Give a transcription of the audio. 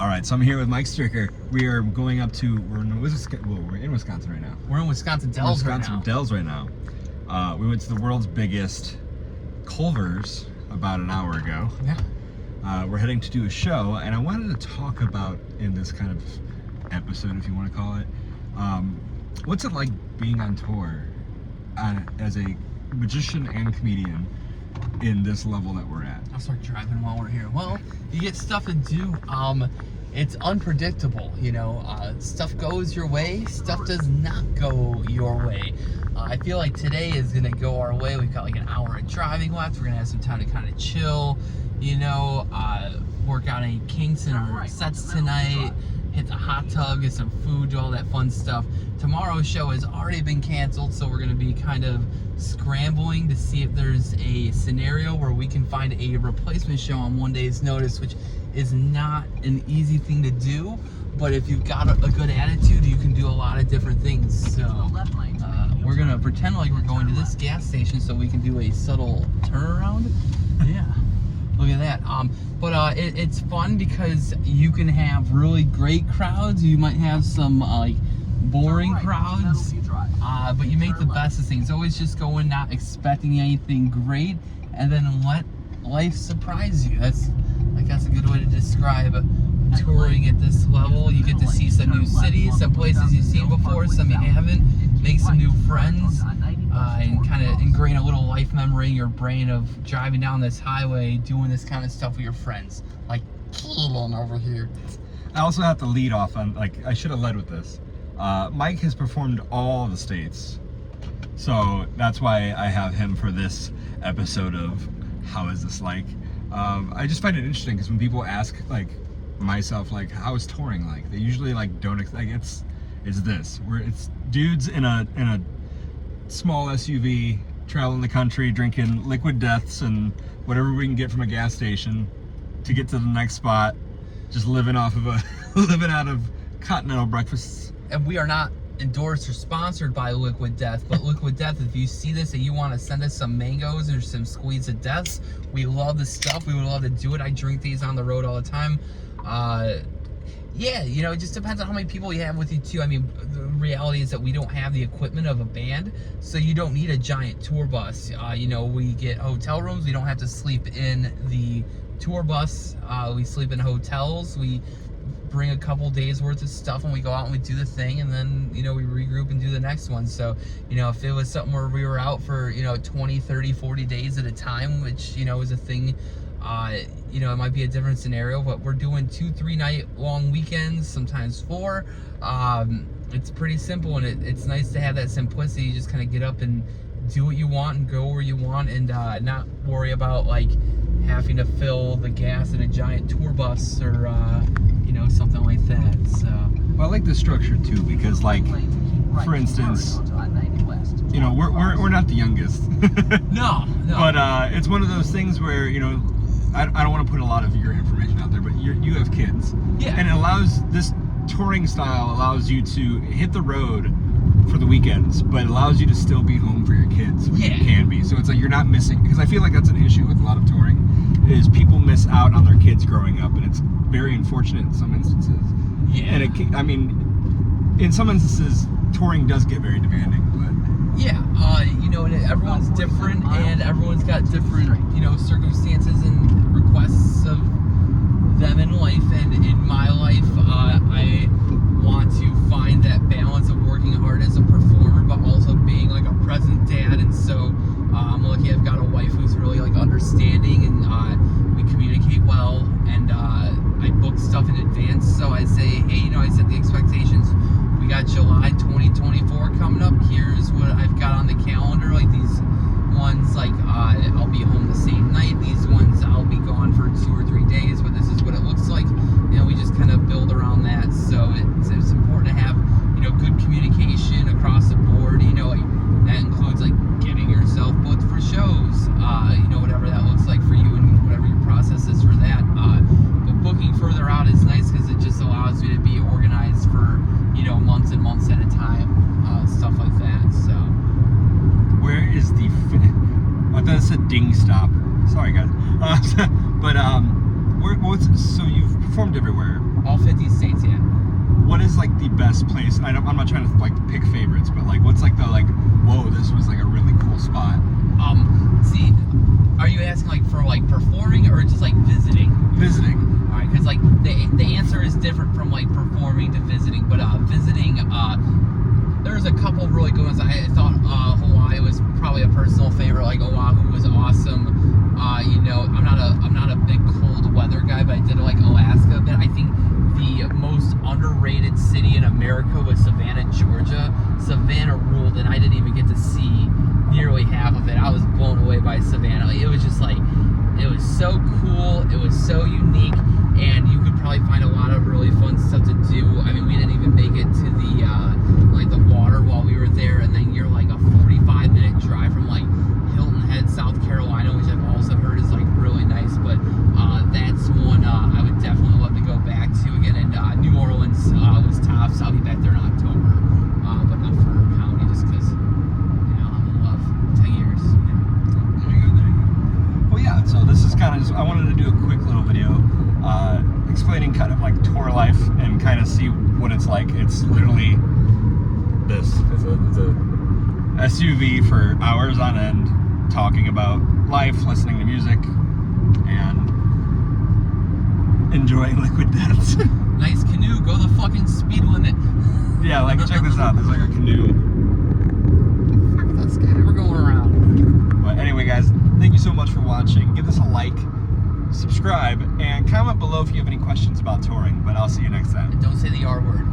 All right, so I'm here with Mike Stricker. We are going up to, we're in Wisconsin right now. We're in Wisconsin Dells right now. We went to the world's biggest Culver's about an hour ago. Yeah. We're heading to do a show, and I wanted to talk about, in this kind of episode, if you want to call it, what's it like being on tour as a magician and comedian in this level that we're at? I'll start driving while we're here. Well, you get stuff to do. It's unpredictable, you know. Stuff goes your way, stuff does not go your way. I feel like today is gonna go our way. We've got like an hour of driving left. We're gonna have some time to kind of chill, you know, work out any kinks in our sets tonight, hit the hot tub, get some food, do all that fun stuff. Tomorrow's show has already been canceled, so we're gonna be kind of scrambling to see if there's a scenario where we can find a replacement show on one day's notice, which is not an easy thing to do, but if you've got a good attitude, you can do a lot of different things. So we're gonna pretend like we're going to this gas station so we can do a subtle turnaround. Yeah, look at that. It's fun because you can have really great crowds. You might have some like boring crowds, but you make the best of things. Always just go in not expecting anything great, and then let life surprise you. I guess a good way to describe touring at this level. You get to see some new cities, some places you've seen before, some you haven't, make some new friends, and kind of ingrain a little life memory in your brain of driving down this highway, doing this kind of stuff with your friends, like Keelan over here. I also have to lead off on, like, I should have led with this. Mike has performed all the states, so that's why I have him for this episode of How Is This Like? I just find it interesting because when people ask, like, myself, like, how is touring like, they usually like don't like it's this, where it's dudes in a small SUV traveling the country drinking liquid deaths and whatever we can get from a gas station to get to the next spot, just living out of continental breakfasts. And we are not endorsed or sponsored by Liquid Death, but Liquid Death, if you see this and you want to send us some mangoes or some squeeze of deaths, we love this stuff. We would love to do it. I drink these on the road all the time. Yeah, you know, it just depends on how many people you have with you too. I mean, the reality is that we don't have the equipment of a band, so you don't need a giant tour bus. You know, we get hotel rooms. We don't have to sleep in the tour bus. We sleep in hotels. We bring a couple days worth of stuff and we go out and we do the thing, and then, you know, we regroup and do the next one. So, you know, if it was something where we were out for, you know, 20, 30, 40 days at a time, which, you know, is a thing, you know, it might be a different scenario, but we're doing 2-3 night long weekends, sometimes 4. It's pretty simple, and it's nice to have that simplicity. You just kind of get up and do what you want and go where you want, and not worry about like having to fill the gas in a giant tour bus or you know, something like that. So, well, I like the structure too, because, like, for instance, you know, we're not the youngest. no. But it's one of those things where, you know, I don't want to put a lot of your information out there, but you have kids. Yeah. And it allows, this touring style allows you to hit the road for the weekends, but it allows you to still be home for your kids when you can be. So it's like you're not missing, because I feel like that's an issue with a lot of touring, is people miss out on their kids growing up, and it's very unfortunate in some instances. Yeah. And I mean, in some instances, touring does get very demanding, but yeah, you know, and everyone's different, and everyone's got different, you know, circumstances and requests of them in life. And in my life, I want to find that balance of working hard as a performer, but also being like a present dad. And so I'm lucky I've got a wife who's really like understanding, and we communicate well, and I book stuff in advance. So I say, hey, you know, I set the expectations. We got July 2024 coming up. Here's what I've got on the calendar. Like these ones, like I'll be home the same night. These ones I'll be gone for 2 or 3 days, but this is what it looks like. You know, we just kind of build around that. So it's important to have, you know, good communication across the board. You know, like, that includes like getting yourself booked for shows. You know, whatever that looks like for you, and whatever your process is for that. But booking further out is nice because it just allows you to be organized for, you know, months and months at a time, stuff like that. So, where is the? I thought it said ding stop. Sorry, guys. But so you've performed everywhere. All is like the best place? And I'm not trying to like pick favorites, but like what's like the like, whoa, this was like a really cool spot. See, are you asking like for like performing or just like visiting? Visiting. All right, because like the answer is different from like performing to visiting. But visiting, there's a couple really good ones. I thought Hawaii was probably a personal favorite. Like Oahu was awesome. You know, I'm not a big cold weather guy, but I did like Alaska a bit. I think the most underrated city in America was Savannah, Georgia. Savannah ruled, and I didn't even get to see nearly half of it. I was blown away by Savannah. It was just like, it was so cool. It was so unique, and you could probably find a lot of really fun stuff to do. I mean, we didn't even make it to the like the water while we were there, and then you're like a 45-minute drive from like Hilton Head, South Carolina, which I've also heard is like really nice. But that's one I would definitely love to go back to again. And New Orleans was tough, so I'll be back there in October, but not for comedy, just because I'm in love. 10 years. There you go. Well, yeah. So this is kind of just, I wanted to do a quick little video explaining kind of like tour life and kind of see what it's like. It's literally this. It's a SUV for hours on end, talking about life, listening to music, and enjoying liquid deaths. Nice canoe, go the fucking speed limit. Yeah, like check this out. There's like a canoe. Fuck this guy, we're going around. But anyway, guys, thank you so much for watching. Give this a like, subscribe, and comment below if you have any questions about touring. But I'll see you next time. And don't say the R word.